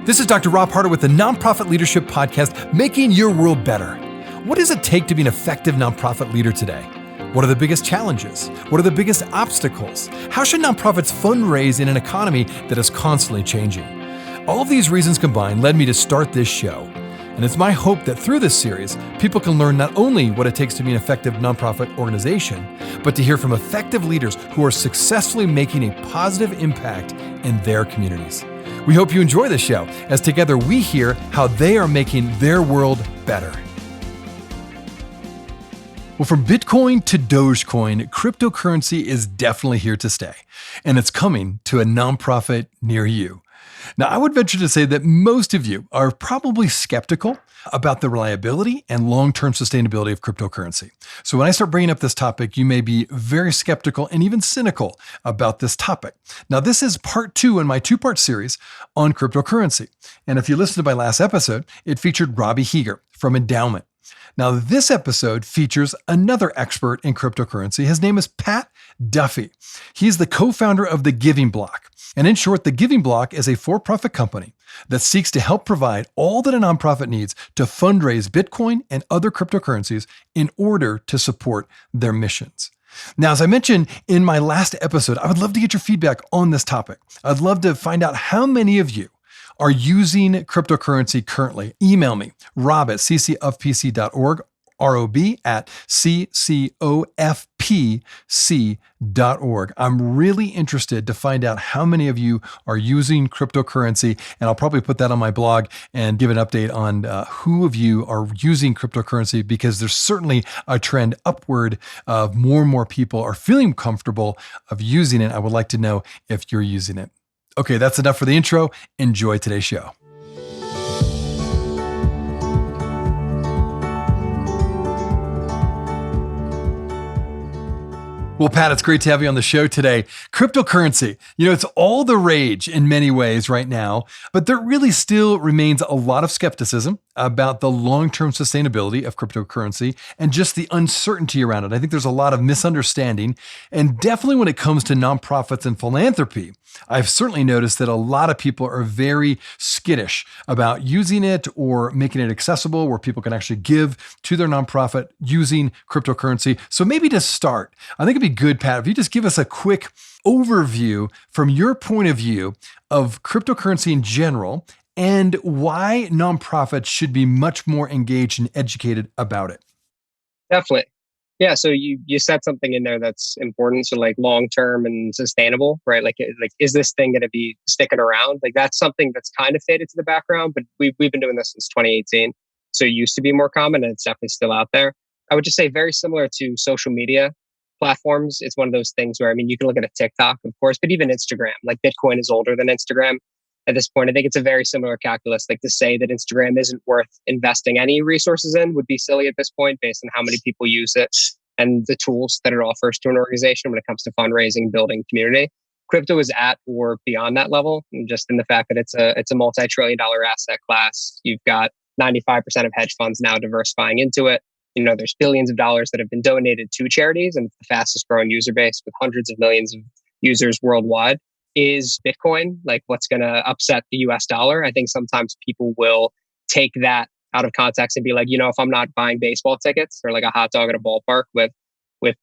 This is Dr. Rob Harder with the Nonprofit Leadership Podcast, Making Your World Better. What does it take to be an effective nonprofit leader today? What are the biggest challenges? What are the biggest obstacles? How should nonprofits fundraise in an economy that is constantly changing? All of these reasons combined led me to start this show. And it's my hope that through this series, people can learn not only what it takes to be an effective nonprofit organization, but to hear from effective leaders who are successfully making a positive impact in their communities. We hope you enjoy the show, as together we hear how they are making their world better. Well, from Bitcoin to Dogecoin, cryptocurrency is definitely here to stay, and it's coming to a nonprofit near you. Now, I would venture to say that most of you are probably skeptical about the reliability and long-term sustainability of cryptocurrency. So when I start bringing up this topic, you may be very skeptical and even cynical about this topic. Now, this is part 2 in my 2-part series on cryptocurrency. And if you listened to my last episode, it featured Robbie Heeger from Endaoment. Now, this episode features another expert in cryptocurrency. His name is Pat Duffy. He's the co-founder of The Giving Block. And in short, The Giving Block is a for-profit company that seeks to help provide all that a nonprofit needs to fundraise Bitcoin and other cryptocurrencies in order to support their missions. Now, as I mentioned in my last episode, I would love to get your feedback on this topic. I'd love to find out how many of you are using cryptocurrency currently. Email me, rob@ccofpc.org, rob@ccofpc.org. I'm really interested to find out how many of you are using cryptocurrency, and I'll probably put that on my blog and give an update on who of you are using cryptocurrency, because there's certainly a trend upward of more and more people are feeling comfortable of using it. I would like to know if you're using it. Okay, that's enough for the intro. Enjoy today's show. Well, Pat, it's great to have you on the show today. Cryptocurrency, it's all the rage in many ways right now, but there really still remains a lot of skepticism about the long-term sustainability of cryptocurrency and just the uncertainty around it. I think there's a lot of misunderstanding, and definitely when it comes to nonprofits and philanthropy, I've certainly noticed that a lot of people are very skittish about using it or making it accessible where people can actually give to their nonprofit using cryptocurrency. So maybe to start, I think it'd be good, Pat, if you just give us a quick overview from your point of view of cryptocurrency in general and why nonprofits should be much more engaged and educated about it. Definitely. Yeah. So you said something in there that's important. So like long-term and sustainable, right? Like, is this thing going to be sticking around? Like that's something that's kind of faded to the background, but we've been doing this since 2018. So it used to be more common and it's definitely still out there. I would just say very similar to social media platforms. It's one of those things where, you can look at a TikTok, of course, but even Instagram, like Bitcoin is older than Instagram. At this point, I think it's a very similar calculus. Like to say that Instagram isn't worth investing any resources in would be silly at this point based on how many people use it and the tools that it offers to an organization when it comes to fundraising, building community. Crypto is at or beyond that level, and just in the fact that it's a multi-trillion-dollar asset class. You've got 95% of hedge funds now diversifying into it. There's billions of dollars that have been donated to charities, and the fastest growing user base with hundreds of millions of users worldwide. Is Bitcoin like what's going to upset the US dollar? I think sometimes people will take that out of context and be like, if I'm not buying baseball tickets or like a hot dog at a ballpark with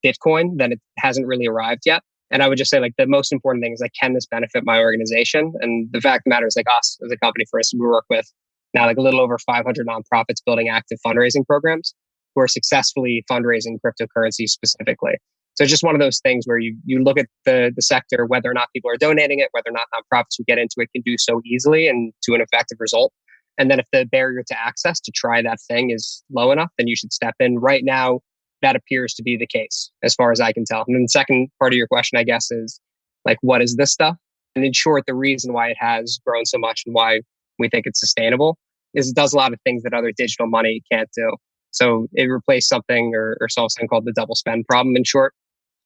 Bitcoin, then it hasn't really arrived yet. And I would just say like the most important thing is like, can this benefit my organization? And the fact of the matter is like us as a company, for instance, we work with now like a little over 500 nonprofits building active fundraising programs who are successfully fundraising cryptocurrency specifically. So it's just one of those things where you look at the sector, whether or not people are donating it, whether or not nonprofits who get into it can do so easily and to an effective result. And then if the barrier to access to try that thing is low enough, then you should step in. Right now, that appears to be the case, as far as I can tell. And then the second part of your question, I guess, is like, what is this stuff? And in short, the reason why it has grown so much and why we think it's sustainable is it does a lot of things that other digital money can't do. So it replaced something or solved something called the double spend problem, in short.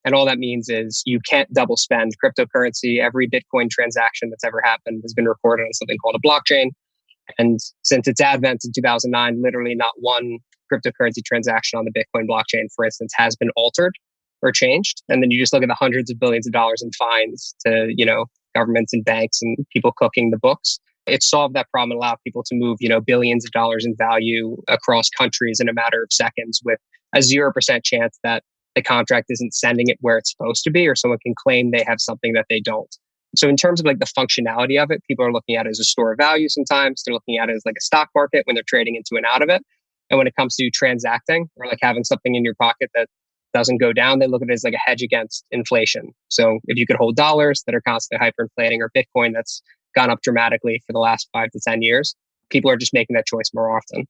And all that means is you can't double spend cryptocurrency. Every Bitcoin transaction that's ever happened has been recorded on something called a blockchain. And since its advent in 2009, literally not one cryptocurrency transaction on the Bitcoin blockchain, for instance, has been altered or changed. And then you just look at the hundreds of billions of dollars in fines to, governments and banks and people cooking the books. It solved that problem and allowed people to move, billions of dollars in value across countries in a matter of seconds with a 0% chance that the contract isn't sending it where it's supposed to be, or someone can claim they have something that they don't. So in terms of like the functionality of it, people are looking at it as a store of value sometimes. They're looking at it as like a stock market when they're trading into and out of it. And when it comes to transacting or like having something in your pocket that doesn't go down, they look at it as like a hedge against inflation. So if you could hold dollars that are constantly hyperinflating or Bitcoin that's gone up dramatically for the last 5 to 10 years, people are just making that choice more often.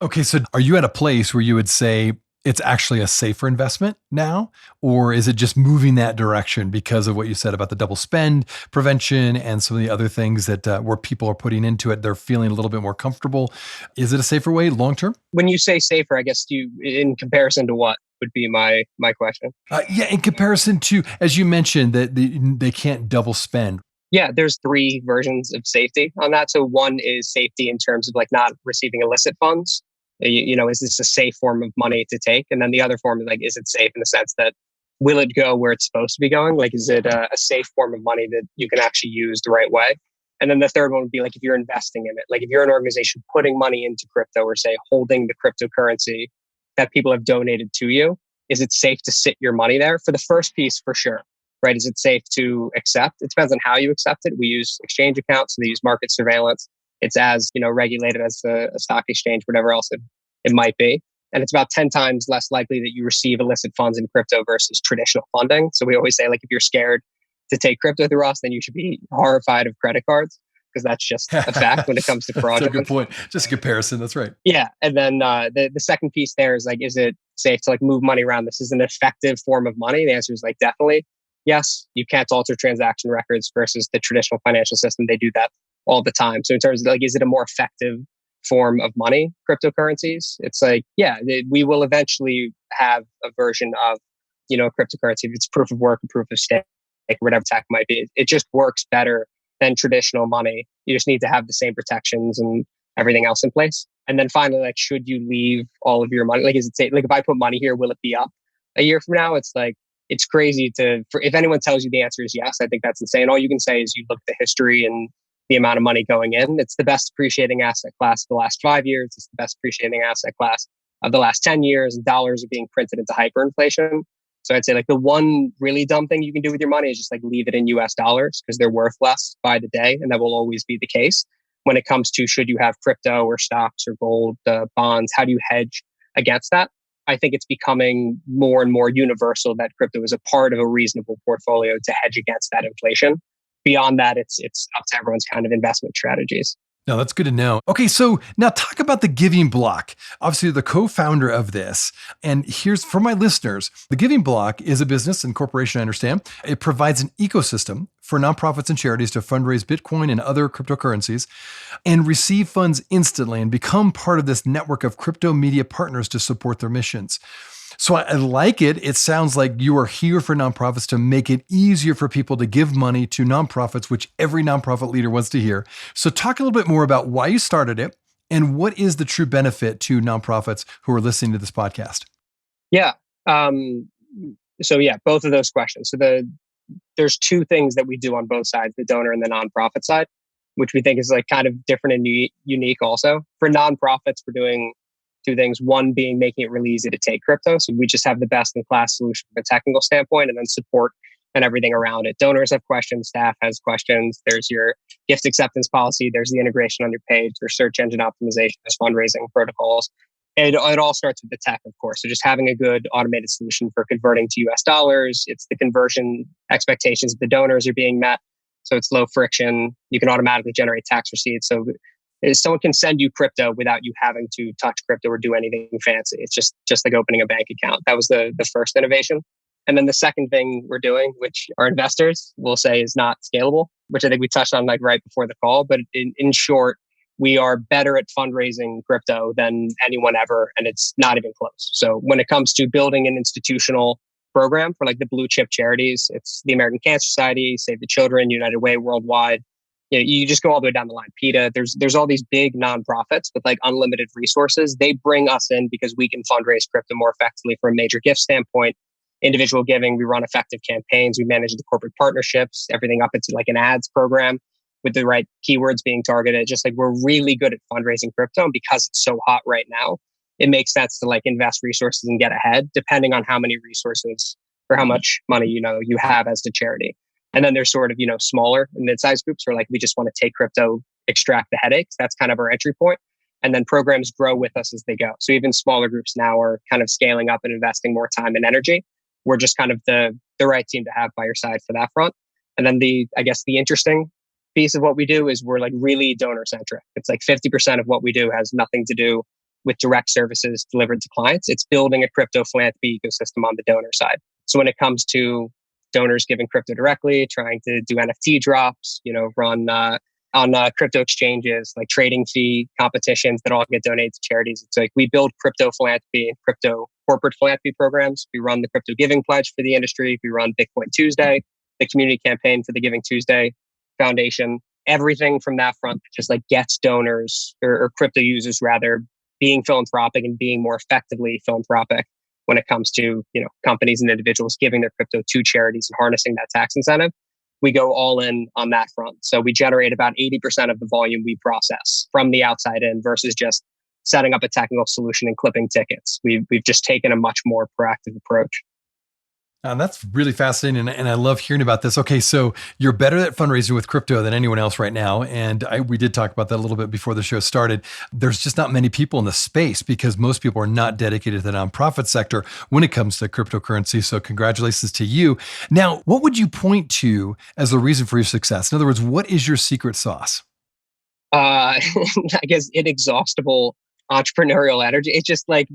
Okay, so are you at a place where you would say it's actually a safer investment now? Or is it just moving that direction because of what you said about the double spend prevention and some of the other things that where people are putting into it, they're feeling a little bit more comfortable? Is it a safer way long term? When you say safer, I guess in comparison to what would be my question? Yeah, in comparison to, as you mentioned, that they can't double spend. Yeah, there's three versions of safety on that. So one is safety in terms of like not receiving illicit funds. Is this a safe form of money to take? And then the other form is like, is it safe in the sense that will it go where it's supposed to be going? Like, is it a safe form of money that you can actually use the right way? And then the third one would be like, if you're investing in it, like if you're an organization putting money into crypto or say holding the cryptocurrency that people have donated to you, is it safe to sit your money there? For the first piece, for sure. Right? Is it safe to accept? It depends on how you accept it. We use exchange accounts, so they use market surveillance. It's as regulated as a stock exchange, whatever else it might be. And it's about 10 times less likely that you receive illicit funds in crypto versus traditional funding. So we always say, like, if you're scared to take crypto through us, then you should be horrified of credit cards, because that's just a fact when it comes to fraud. That's a good point. Just a comparison. That's right. Yeah. And then the second piece there is like, is it safe to like move money around? This is an effective form of money. The answer is like, definitely. Yes, you can't alter transaction records versus the traditional financial system. They do that all the time. So in terms of like, is it a more effective form of money, cryptocurrencies? It's like, yeah, we will eventually have a version of, cryptocurrency. If it's proof of work, proof of stake, whatever tech might be. It just works better than traditional money. You just need to have the same protections and everything else in place. And then finally, like, should you leave all of your money? Like, is it safe? Like, if I put money here, will it be up a year from now? It's like, it's crazy if anyone tells you the answer is yes, I think that's insane. All you can say is you look at the history and the amount of money going in. It's the best appreciating asset class of the last 5 years. It's the best appreciating asset class of the last 10 years. And dollars are being printed into hyperinflation. So I'd say like the one really dumb thing you can do with your money is just like leave it in US dollars, because they're worth less by the day. And that will always be the case. When it comes to should you have crypto or stocks or gold, bonds, how do you hedge against that? I think it's becoming more and more universal that crypto is a part of a reasonable portfolio to hedge against that inflation. Beyond that, it's up to everyone's kind of investment strategies. No, that's good to know. Okay, so now talk about the Giving Block. Obviously, you're the co-founder of this. And here's for my listeners, the Giving Block is a business and corporation, I understand. It provides an ecosystem for nonprofits and charities to fundraise Bitcoin and other cryptocurrencies and receive funds instantly and become part of this network of crypto media partners to support their missions. So I like it. It sounds like you are here for nonprofits to make it easier for people to give money to nonprofits, which every nonprofit leader wants to hear. So talk a little bit more about why you started it and what is the true benefit to nonprofits who are listening to this podcast. Yeah. So yeah, both of those questions. So there's two things that we do on both sides, the donor and the nonprofit side, which we think is like kind of different and unique also. For nonprofits, we're doing two things. One being making it really easy to take crypto. So we just have the best in class solution from a technical standpoint, and then support and everything around it. Donors have questions, staff has questions. There's your gift acceptance policy. There's the integration on your page. There's search engine optimization. There's fundraising protocols. It all starts with the tech, of course. So just having a good automated solution for converting to US dollars. It's the conversion expectations of the donors are being met. So it's low friction. You can automatically generate tax receipts. So someone can send you crypto without you having to touch crypto or do anything fancy. It's just like opening a bank account. That was the first innovation. And then the second thing we're doing, which our investors will say is not scalable, which I think we touched on like right before the call. But in short, we are better at fundraising crypto than anyone ever, and it's not even close. So when it comes to building an institutional program for like the blue chip charities, it's the American Cancer Society, Save the Children, United Way Worldwide. You just go all the way down the line. PETA, there's all these big nonprofits with like unlimited resources. They bring us in because we can fundraise crypto more effectively from a major gift standpoint. Individual giving, we run effective campaigns. We manage the corporate partnerships, everything up into like an ads program. with the right keywords being targeted. Just like we're really good at fundraising crypto. And because it's so hot right now, it makes sense to like invest resources and get ahead depending on how many resources or how much money, you have as the charity. And then there's sort of, smaller and mid-sized groups where like, we just want to take crypto, extract the headaches. That's kind of our entry point. And then programs grow with us as they go. So even smaller groups now are kind of scaling up and investing more time and energy. We're just kind of the right team to have by your side for that front. And then I guess the interesting piece of what we do is we're like really donor centric. It's like 50% of what we do has nothing to do with direct services delivered to clients. It's building a crypto philanthropy ecosystem on the donor side. So when it comes to donors giving crypto directly, trying to do NFT drops, run on crypto exchanges, like trading fee competitions that all get donated to charities. It's like we build crypto philanthropy and crypto corporate philanthropy programs. We run the crypto giving pledge for the industry. We run Bitcoin Tuesday, the community campaign for the Giving Tuesday Foundation. Everything from that front just like gets donors or crypto users rather being philanthropic and being more effectively philanthropic when it comes to, companies and individuals giving their crypto to charities and harnessing that tax incentive. We go all in on that front. So we generate about 80% of the volume we process from the outside in versus just setting up a technical solution and clipping tickets. We've just taken a much more proactive approach. That's really fascinating. And I love hearing about this. Okay, so you're better at fundraising with crypto than anyone else right now. And we did talk about that a little bit before the show started. There's just not many people in the space because most people are not dedicated to the nonprofit sector when it comes to cryptocurrency. So congratulations to you. Now, what would you point to as the reason for your success? In other words, what is your secret sauce? I guess inexhaustible entrepreneurial energy. It's just like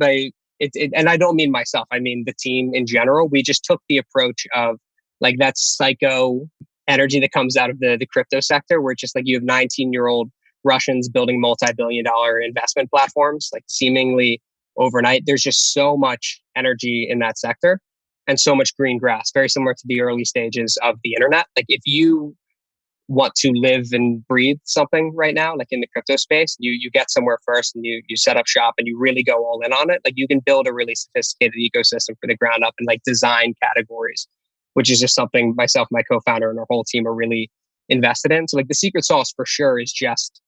and I don't mean myself, I mean the team in general. We just took the approach of like that psycho energy that comes out of the crypto sector, where it's just like you have 19-year-old Russians building multi-billion-dollar investment platforms, like seemingly overnight. There's just so much energy in that sector and so much green grass, very similar to the early stages of the internet. Like if you want to live and breathe something right now, like in the crypto space, you get somewhere first and you set up shop and you really go all in on it. Like you can build a really sophisticated ecosystem for the ground up and like design categories, which is just something myself, my co-founder, and our whole team are really invested in. So like the secret sauce for sure is just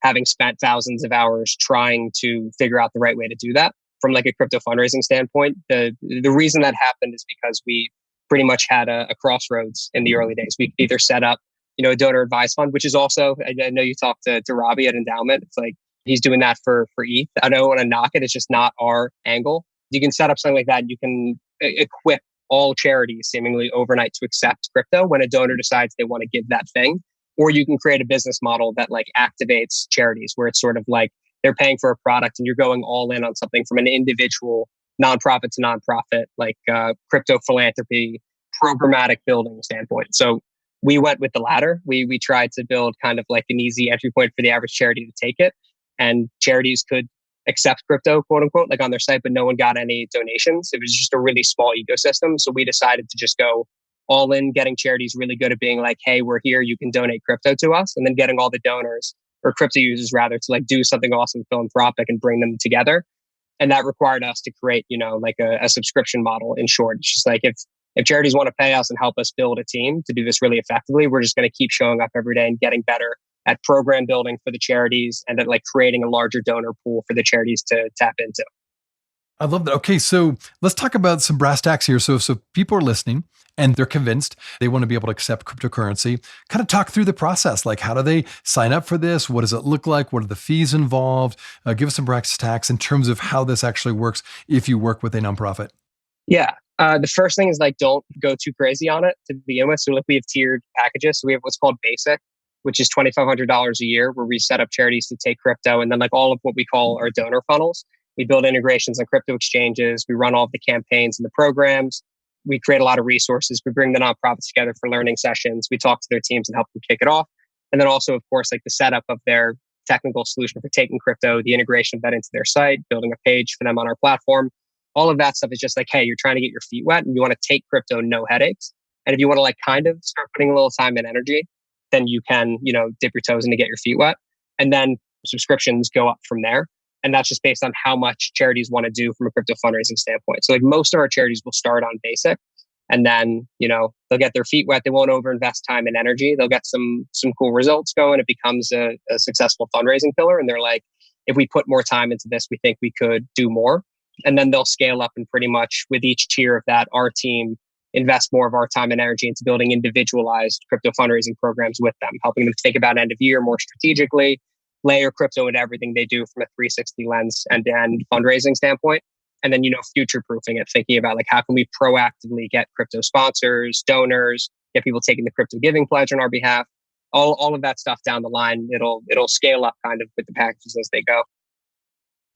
having spent thousands of hours trying to figure out the right way to do that. From like a crypto fundraising standpoint, the reason that happened is because we pretty much had a crossroads in the early days. We could either set up a donor advised fund, which is also, I know you talked to Robbie at Endaoment. It's like he's doing that for ETH. I don't want to knock it. It's just not our angle. You can set up something like that. And you can equip all charities seemingly overnight to accept crypto when a donor decides they want to give that thing. Or you can create a business model that like activates charities where it's sort of like they're paying for a product and you're going all in on something from an individual nonprofit to nonprofit, like crypto philanthropy, programmatic building standpoint. So we went with the latter. We tried to build kind of like an easy entry point for the average charity to take it. And charities could accept crypto, quote unquote, like on their site, but no one got any donations. It was just a really small ecosystem. So we decided to just go all in, getting charities really good at being like, hey, we're here, you can donate crypto to us. And then getting all the donors or crypto users rather to like do something awesome philanthropic and bring them together. And that required us to create, like a subscription model in short. It's just like if charities want to pay us and help us build a team to do this really effectively, we're just going to keep showing up every day and getting better at program building for the charities and at like creating a larger donor pool for the charities to tap into. I love that. Okay, so let's talk about some brass tacks here. So people are listening and they're convinced they want to be able to accept cryptocurrency. Kind of talk through the process. Like, how do they sign up for this? What does it look like? What are the fees involved? Give us some brass tacks in terms of how this actually works if you work with a nonprofit. Yeah. The first thing is like, don't go too crazy on it to begin with. So like we have tiered packages. So we have what's called basic, which is $2,500 a year, where we set up charities to take crypto. And then like all of what we call our donor funnels. We build integrations on crypto exchanges. We run all of the campaigns and the programs. We create a lot of resources. We bring the nonprofits together for learning sessions. We talk to their teams and help them kick it off. And then also, of course, like the setup of their technical solution for taking crypto, the integration of that into their site, building a page for them on our platform. All of that stuff is just like, hey, you're trying to get your feet wet and you want to take crypto, no headaches. And if you want to like kind of start putting a little time and energy, then you can, dip your toes in to get your feet wet. And then subscriptions go up from there. And that's just based on how much charities want to do from a crypto fundraising standpoint. So like most of our charities will start on basic. And then, they'll get their feet wet. They won't overinvest time and energy. They'll get some cool results going. It becomes a successful fundraising pillar. And they're like, if we put more time into this, we think we could do more. And then they'll scale up, and pretty much with each tier of that, our team invest more of our time and energy into building individualized crypto fundraising programs with them, helping them think about end of year more strategically, layer crypto into everything they do from a 360 lens and fundraising standpoint. And then, future proofing it, thinking about like, how can we proactively get crypto sponsors, donors, get people taking the crypto giving pledge on our behalf, all of that stuff down the line. It'll scale up kind of with the packages as they go.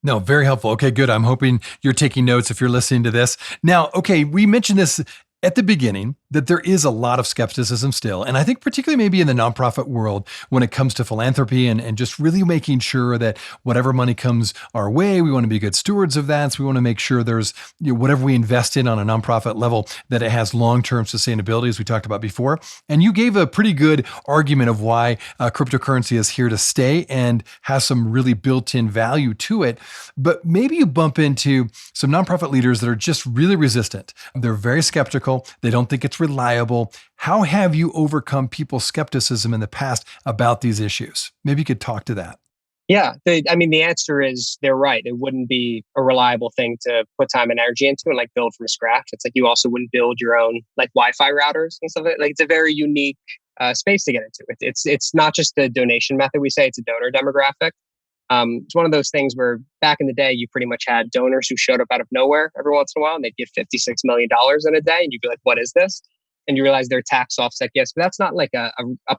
No, very helpful. Okay, good. I'm hoping you're taking notes if you're listening to this. Now, okay, we mentioned this at the beginning, that there is a lot of skepticism still. And I think particularly maybe in the nonprofit world, when it comes to philanthropy and just really making sure that whatever money comes our way, we want to be good stewards of that. So we want to make sure there's, whatever we invest in on a nonprofit level, that it has long-term sustainability, as we talked about before. And you gave a pretty good argument of why cryptocurrency is here to stay and has some really built-in value to it. But maybe you bump into some nonprofit leaders that are just really resistant. They're very skeptical. They don't think it's reliable. How have you overcome people's skepticism in the past about these issues? Maybe you could talk to that. Yeah. The answer is they're right. It wouldn't be a reliable thing to put time and energy into and like build from scratch. It's like you also wouldn't build your own like Wi-Fi routers and stuff. Like it's a very unique space to get into. It's not just a donation method. We say it's a donor demographic. It's one of those things where back in the day, you pretty much had donors who showed up out of nowhere every once in a while, and they'd give $56 million in a day. And you'd be like, what is this? And you realize they're tax offset gifts. But that's not like a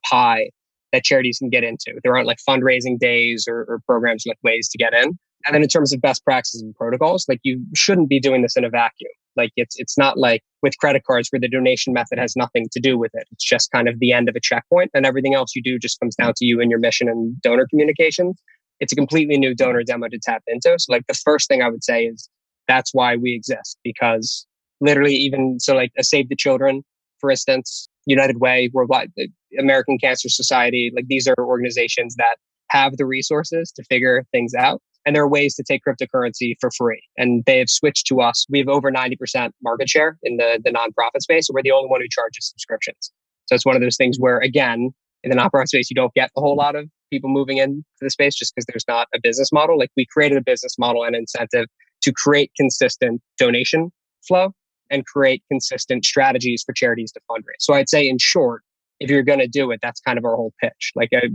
pie that charities can get into. There aren't like fundraising days or programs like ways to get in. And then in terms of best practices and protocols, like you shouldn't be doing this in a vacuum. Like it's not like with credit cards where the donation method has nothing to do with it. It's just kind of the end of a checkpoint, and everything else you do just comes down to you and your mission and donor communications. It's a completely new donor demo to tap into. So like the first thing I would say is that's why we exist, because literally even so like a Save the Children, for instance, United Way, Worldwide, the American Cancer Society, like these are organizations that have the resources to figure things out. And there are ways to take cryptocurrency for free. And they have switched to us. We have over 90% market share in the nonprofit space. So we're the only one who charges subscriptions. So it's one of those things where, again, in the nonprofit space, you don't get a whole lot of people moving into the space just because there's not a business model. Like we created a business model and incentive to create consistent donation flow and create consistent strategies for charities to fundraise. So I'd say in short, if you're going to do it, that's kind of our whole pitch. Like a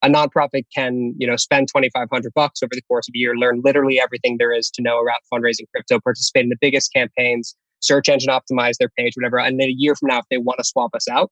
nonprofit can, spend $2,500 over the course of a year, learn literally everything there is to know about fundraising crypto, participate in the biggest campaigns, search engine optimize their page, whatever. And then a year from now, if they want to swap us out,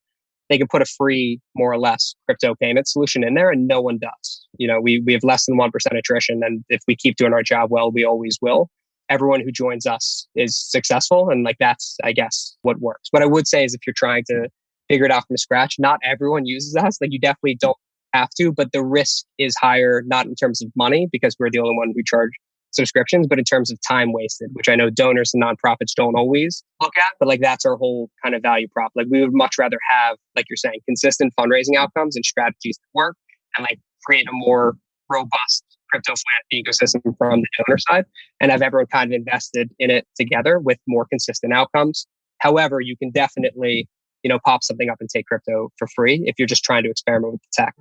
they can put a free, more or less, crypto payment solution in there, and no one does. We have less than 1% attrition, and if we keep doing our job well, we always will. Everyone who joins us is successful, and like that's, I guess, what works. What I would say is if you're trying to figure it out from scratch, not everyone uses us. Like you definitely don't have to, but the risk is higher, not in terms of money, because we're the only one who charge subscriptions, but in terms of time wasted, which I know donors and nonprofits don't always look at, but like that's our whole kind of value prop. Like we would much rather have, like you're saying, consistent fundraising outcomes and strategies that work, and like create a more robust crypto philanthropy ecosystem from the donor side, and have everyone kind of invested in it together with more consistent outcomes. However, you can definitely, pop something up and take crypto for free if you're just trying to experiment with the tech.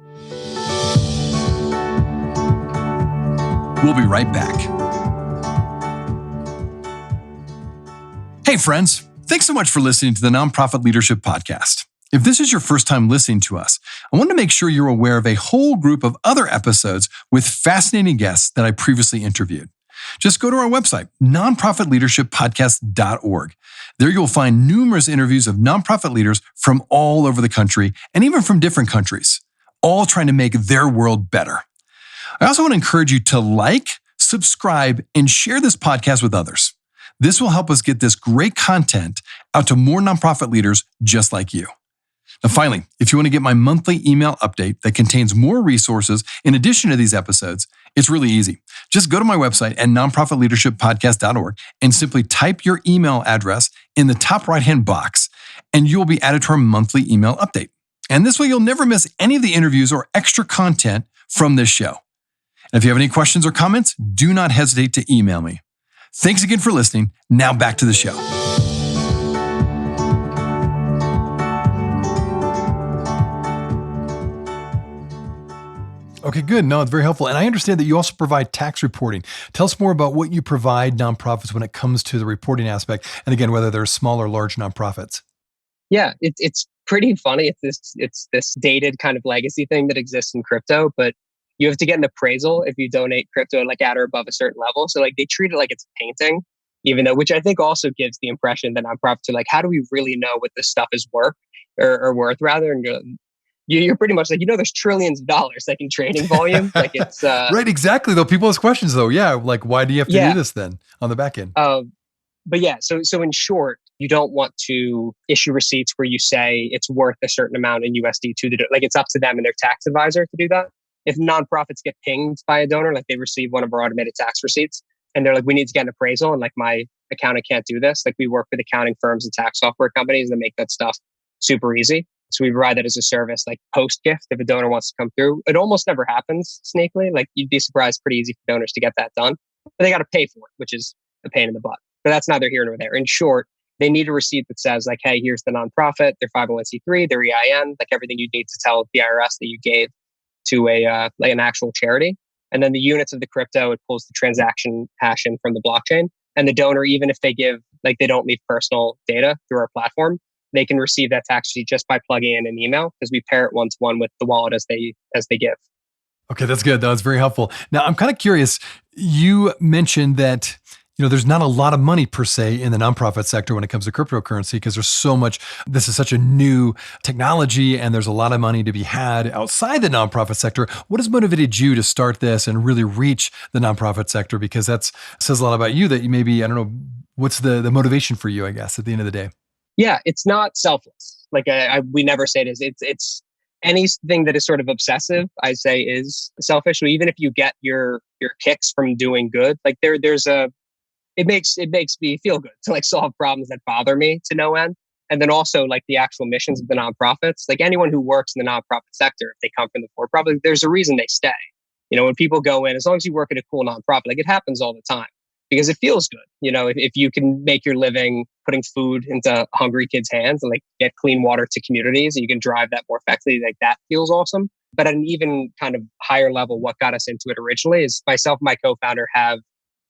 We'll be right back. Hey, friends. Thanks so much for listening to the Nonprofit Leadership Podcast. If this is your first time listening to us, I want to make sure you're aware of a whole group of other episodes with fascinating guests that I previously interviewed. Just go to our website, nonprofitleadershippodcast.org. There you'll find numerous interviews of nonprofit leaders from all over the country and even from different countries, all trying to make their world better. I also want to encourage you to like, subscribe, and share this podcast with others. This will help us get this great content out to more nonprofit leaders just like you. Now, finally, if you want to get my monthly email update that contains more resources in addition to these episodes, it's really easy. Just go to my website at nonprofitleadershippodcast.org and simply type your email address in the top right-hand box, and you'll be added to our monthly email update. And this way, you'll never miss any of the interviews or extra content from this show. And if you have any questions or comments, do not hesitate to email me. Thanks again for listening. Now back to the show. Okay, good. No, it's very helpful. And I understand that you also provide tax reporting. Tell us more about what you provide nonprofits when it comes to the reporting aspect. And again, whether they're small or large nonprofits. Yeah, it's pretty funny. It's this dated kind of legacy thing that exists in crypto, but you have to get an appraisal if you donate crypto like at or above a certain level. So like they treat it like it's a painting, even though, which I think also gives the impression that nonprofits are like, how do we really know what this stuff is worth or worth rather? And you're pretty much like, there's trillions of dollars like in trading volume. Like it's Right, exactly. Though people ask questions though. Yeah, like why do you have to do yeah. this then on the back end? But yeah, so in short, you don't want to issue receipts where you say it's worth a certain amount in USD to the like it's up to them and their tax advisor to do that. If nonprofits get pinged by a donor, like they receive one of our automated tax receipts, and they're like, we need to get an appraisal, and like my accountant can't do this. Like we work with accounting firms and tax software companies that make that stuff super easy. So we provide that as a service, like post gift, if a donor wants to come through. It almost never happens sneakily. Like you'd be surprised, pretty easy for donors to get that done, but they got to pay for it, which is a pain in the butt. But that's neither here nor there. In short, they need a receipt that says like, hey, here's the nonprofit, their 501c3, their EIN, like everything you need to tell the IRS that you gave to a like an actual charity. And then the units of the crypto, it pulls the transaction hash in from the blockchain. And the donor, even if they give, like they don't leave personal data through our platform, they can receive that tax receipt just by plugging in an email because we pair it one to one with the wallet as they give. Okay, that's good. That was very helpful. Now, I'm kind of curious. You mentioned that there's not a lot of money per se in the nonprofit sector when it comes to cryptocurrency because there's so much. This is such a new technology, and there's a lot of money to be had outside the nonprofit sector. What has motivated you to start this and really reach the nonprofit sector? Because that says a lot about you. That you maybe I don't know what's the motivation for you. I guess at the end of the day. Yeah, it's not selfless. Like we never say it is. It's anything that is sort of obsessive, I say is selfish. So even if you get your kicks from doing good, like there's it makes me feel good to like solve problems that bother me to no end. And then also like the actual missions of the nonprofits, like anyone who works in the nonprofit sector, if they come from the for-profit, there's a reason they stay. When people go in, as long as you work at a cool nonprofit, like it happens all the time because it feels good. If you can make your living putting food into hungry kids' hands and like get clean water to communities and you can drive that more effectively, like that feels awesome. But at an even kind of higher level, what got us into it originally is myself and my co-founder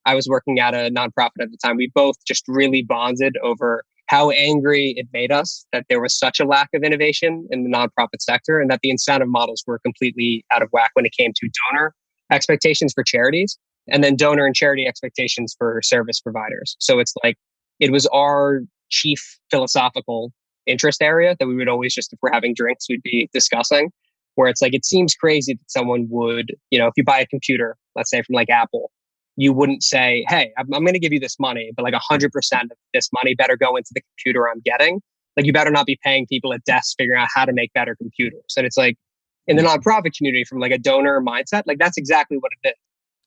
I was working at a nonprofit at the time. We both just really bonded over how angry it made us that there was such a lack of innovation in the nonprofit sector and that the incentive models were completely out of whack when it came to donor expectations for charities and then donor and charity expectations for service providers. So it's like, it was our chief philosophical interest area that we would always just, if we're having drinks, we'd be discussing, where it's like, it seems crazy that someone would, if you buy a computer, let's say from like Apple, you wouldn't say, hey, I'm going to give you this money, but like 100% of this money better go into the computer I'm getting. Like you better not be paying people at desks figuring out how to make better computers. And it's like in the nonprofit community from like a donor mindset, like that's exactly what it is.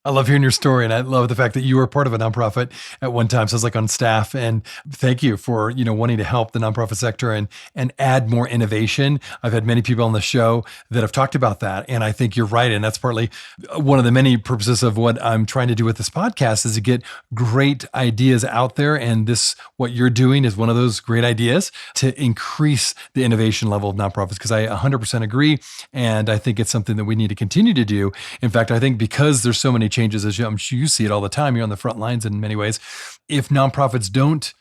I love hearing your story, and I love the fact that you were part of a nonprofit at one time. So I was like on staff, and thank you for wanting to help the nonprofit sector and add more innovation. I've had many people on the show that have talked about that, and I think you're right, and that's partly one of the many purposes of what I'm trying to do with this podcast is to get great ideas out there, and what you're doing is one of those great ideas to increase the innovation level of nonprofits. Because I 100% agree, and I think it's something that we need to continue to do. In fact, I think because there's so many changes, as I'm sure you see it all the time, you're on the front lines in many ways. If nonprofits don't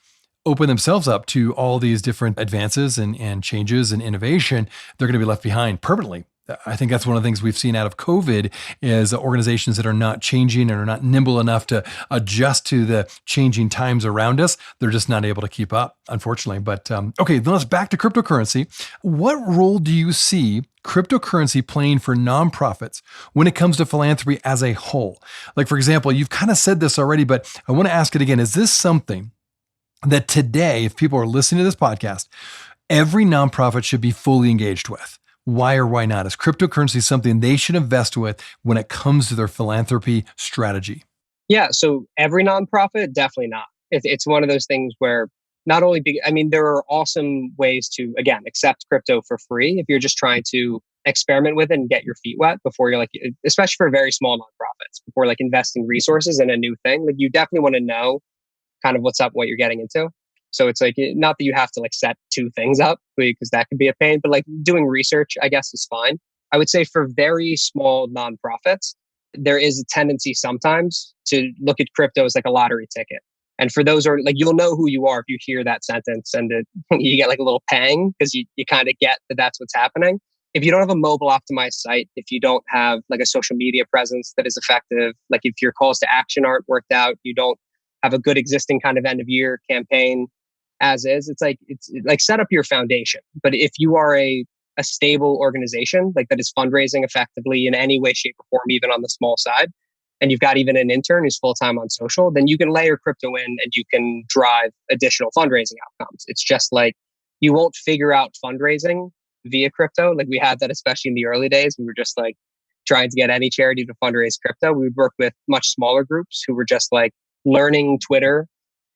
open themselves up to all these different advances and changes and innovation, they're going to be left behind permanently. I think that's one of the things we've seen out of COVID is organizations that are not changing and are not nimble enough to adjust to the changing times around us. They're just not able to keep up, unfortunately. But okay, then let's back to cryptocurrency. What role do you see cryptocurrency playing for nonprofits when it comes to philanthropy as a whole? Like, for example, you've kind of said this already, but I want to ask it again. Is this something that today, if people are listening to this podcast, every nonprofit should be fully engaged with? Why or why not? Is cryptocurrency something they should invest with when it comes to their philanthropy strategy? Yeah, so every nonprofit, definitely not. It's one of those things where not only, there are awesome ways to, again, accept crypto for free if you're just trying to experiment with it and get your feet wet before you're like, especially for very small nonprofits, before like investing resources in a new thing. Like you definitely want to know kind of what's up, what you're getting into. So it's like, not that you have to like set two things up because that could be a pain, but like doing research, I guess, is fine. I would say for very small nonprofits, there is a tendency sometimes to look at crypto as like a lottery ticket. And for those are like, you'll know who you are if you hear that sentence and you get like a little pang because you kind of get that that's what's happening. If you don't have a mobile optimized site, if you don't have like a social media presence that is effective, like if your calls to action aren't worked out, you don't have a good existing kind of end of year campaign as is, it's like set up your foundation. But if you are a stable organization like that is fundraising effectively in any way, shape, or form, even on the small side, and you've got even an intern who's full-time on social, then you can layer crypto in and you can drive additional fundraising outcomes. It's just like you won't figure out fundraising via crypto. Like we had that, especially in the early days. We were just like trying to get any charity to fundraise crypto. We would work with much smaller groups who were just like learning Twitter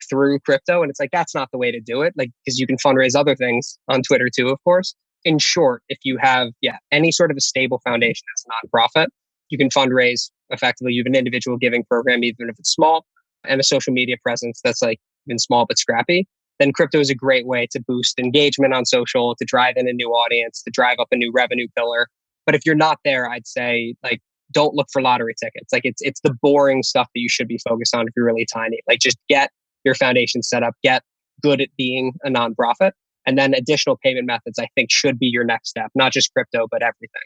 through crypto. And it's like, that's not the way to do it. Like, because you can fundraise other things on Twitter too, of course. In short, if you have, any sort of a stable foundation that's a nonprofit, you can fundraise effectively. You have an individual giving program, even if it's small, and a social media presence that's like even small but scrappy. Then crypto is a great way to boost engagement on social, to drive in a new audience, to drive up a new revenue pillar. But if you're not there, I'd say like, don't look for lottery tickets. Like it's the boring stuff that you should be focused on if you're really tiny. Like just get your foundation set up, get good at being a nonprofit. And then additional payment methods, I think, should be your next step, not just crypto, but everything.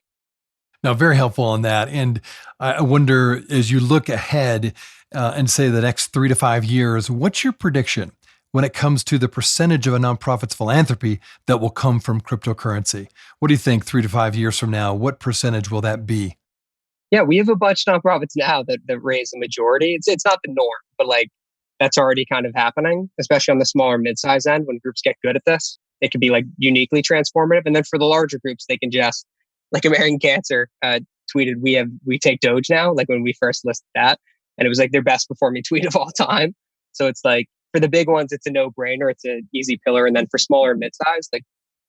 Now, very helpful on that. And I wonder, as you look ahead and say the next 3 to 5 years, what's your prediction when it comes to the percentage of a nonprofit's philanthropy that will come from cryptocurrency? What do you think 3 to 5 years from now? What percentage will that be? Yeah, we have a bunch of nonprofits now that raise the majority. It's not the norm, but like that's already kind of happening, especially on the smaller mid-size end. When groups get good at this, it could be like uniquely transformative. And then for the larger groups, they can just, like American Cancer tweeted, we take Doge now, like when we first listed that. And it was like their best performing tweet of all time. So it's like, for the big ones, it's a no-brainer. It's an easy pillar. And then for smaller and mid-size, like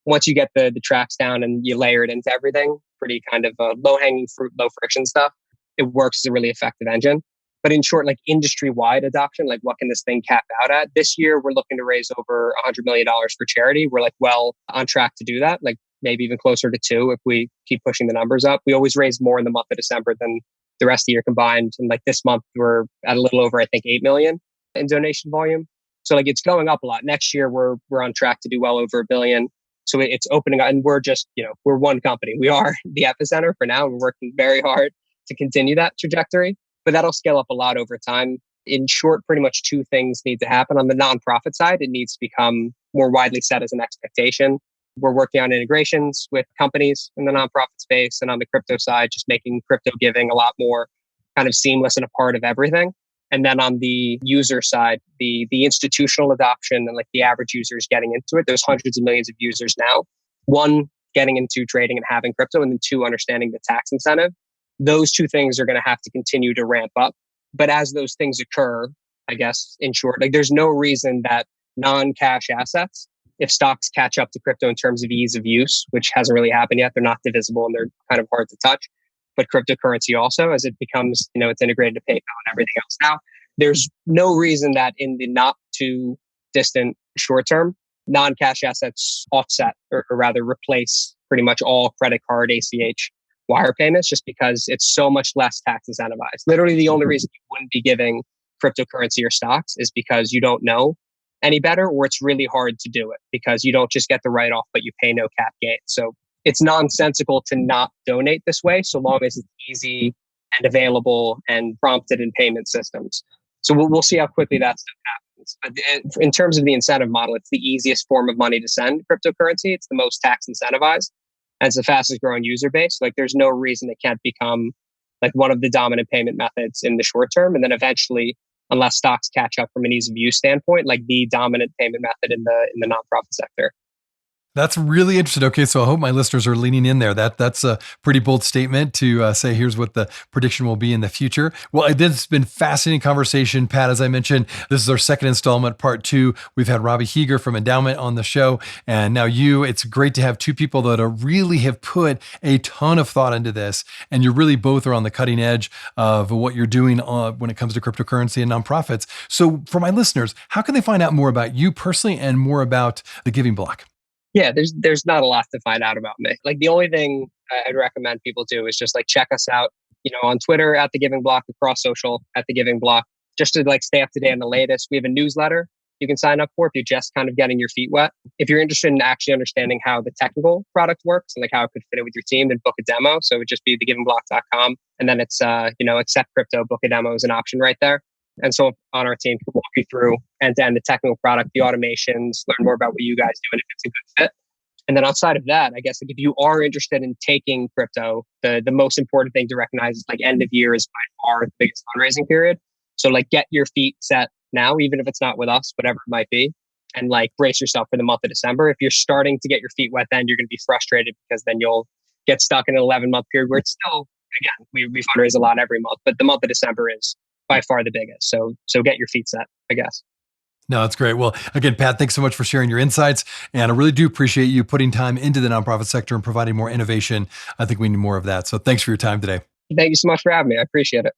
once you get the tracks down and you layer it into everything, pretty kind of low-hanging fruit, low-friction stuff, it works as a really effective engine. But in short, like industry-wide adoption, like what can this thing cap out at? This year, we're looking to raise over $100 million for charity. We're like well on track to do that, like maybe even closer to 2 if we keep pushing the numbers up. We always raise more in the month of December than the rest of the year combined. And like this month, we're at a little over, I think, 8 million in donation volume. So like it's going up a lot. Next year, we're on track to do well over $1 billion. So it's opening up, and we're just, we're one company. We are the epicenter for now. We're working very hard to continue that trajectory, but that'll scale up a lot over time. In short, pretty much 2 things need to happen. On the nonprofit side, it needs to become more widely set as an expectation. We're working on integrations with companies in the nonprofit space, and on the crypto side, just making crypto giving a lot more kind of seamless and a part of everything. And then on the user side, the institutional adoption and like the average users getting into it, there's hundreds of millions of users now. 1, getting into trading and having crypto, and then 2, understanding the tax incentive. Those 2 things are going to have to continue to ramp up. But as those things occur, I guess, in short, like there's no reason that non-cash assets, if stocks catch up to crypto in terms of ease of use, which hasn't really happened yet, they're not divisible and they're kind of hard to touch. But cryptocurrency also, as it becomes, it's integrated to PayPal and everything else now, there's no reason that in the not too distant short term, non-cash assets offset or rather replace pretty much all credit card, ACH, wire payments, just because it's so much less tax incentivized. Literally the only reason you wouldn't be giving cryptocurrency or stocks is because you don't know any better, or it's really hard to do it because you don't just get the write-off, but you pay no cap gain. So it's nonsensical to not donate this way, so long as it's easy and available and prompted in payment systems. So we'll see how quickly that stuff happens. But in terms of the incentive model, it's the easiest form of money to send, cryptocurrency. It's the most tax incentivized. And it's the fastest growing user base. Like there's no reason it can't become like one of the dominant payment methods in the short term. And then eventually, unless stocks catch up from an ease of use standpoint, like the dominant payment method in the nonprofit sector. That's really interesting. Okay, so I hope my listeners are leaning in there. That's a pretty bold statement to say, here's what the prediction will be in the future. Well, this has been fascinating conversation, Pat. As I mentioned, this is our second installment, part 2. We've had Robbie Heeger from Endaoment on the show, and now you. It's great to have 2 people that really have put a ton of thought into this, and you really both are on the cutting edge of what you're doing when it comes to cryptocurrency and nonprofits. So for my listeners, how can they find out more about you personally and more about the Giving Block? Yeah, there's not a lot to find out about me. Like the only thing I'd recommend people do is just like check us out, on Twitter at The Giving Block, across social at The Giving Block, just to like stay up to date on the latest. We have a newsletter you can sign up for if you're just kind of getting your feet wet. If you're interested in actually understanding how the technical product works and like how it could fit in with your team, then book a demo. So it would just be thegivingblock.com. And then it's, accept crypto, book a demo is an option right there. And so on our team, can walk you through end-to-end the technical product, the automations, learn more about what you guys do and if it's a good fit. And then outside of that, I guess like if you are interested in taking crypto, the most important thing to recognize is like end of year is by far the biggest fundraising period. So like get your feet set now, even if it's not with us, whatever it might be, and like brace yourself for the month of December. If you're starting to get your feet wet, then you're going to be frustrated because then you'll get stuck in an 11-month period where it's still, again, we fundraise a lot every month, but the month of December is by far the biggest. So get your feet set, I guess. No, that's great. Well, again, Pat, thanks so much for sharing your insights. And I really do appreciate you putting time into the nonprofit sector and providing more innovation. I think we need more of that. So thanks for your time today. Thank you so much for having me. I appreciate it.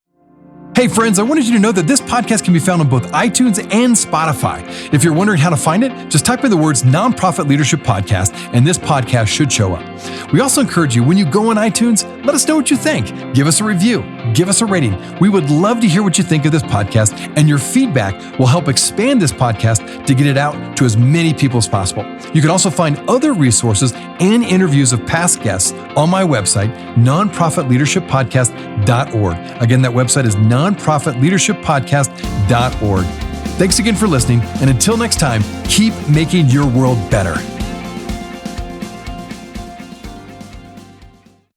Hey friends, I wanted you to know that this podcast can be found on both iTunes and Spotify. If you're wondering how to find it, just type in the words Nonprofit Leadership Podcast and this podcast should show up. We also encourage you, when you go on iTunes, let us know what you think. Give us a review, give us a rating. We would love to hear what you think of this podcast, and your feedback will help expand this podcast to get it out to as many people as possible. You can also find other resources and interviews of past guests on my website, nonprofitleadershippodcast.org. Again, that website is nonprofitleadershippodcast.org. Thanks again for listening, and until next time, keep making your world better.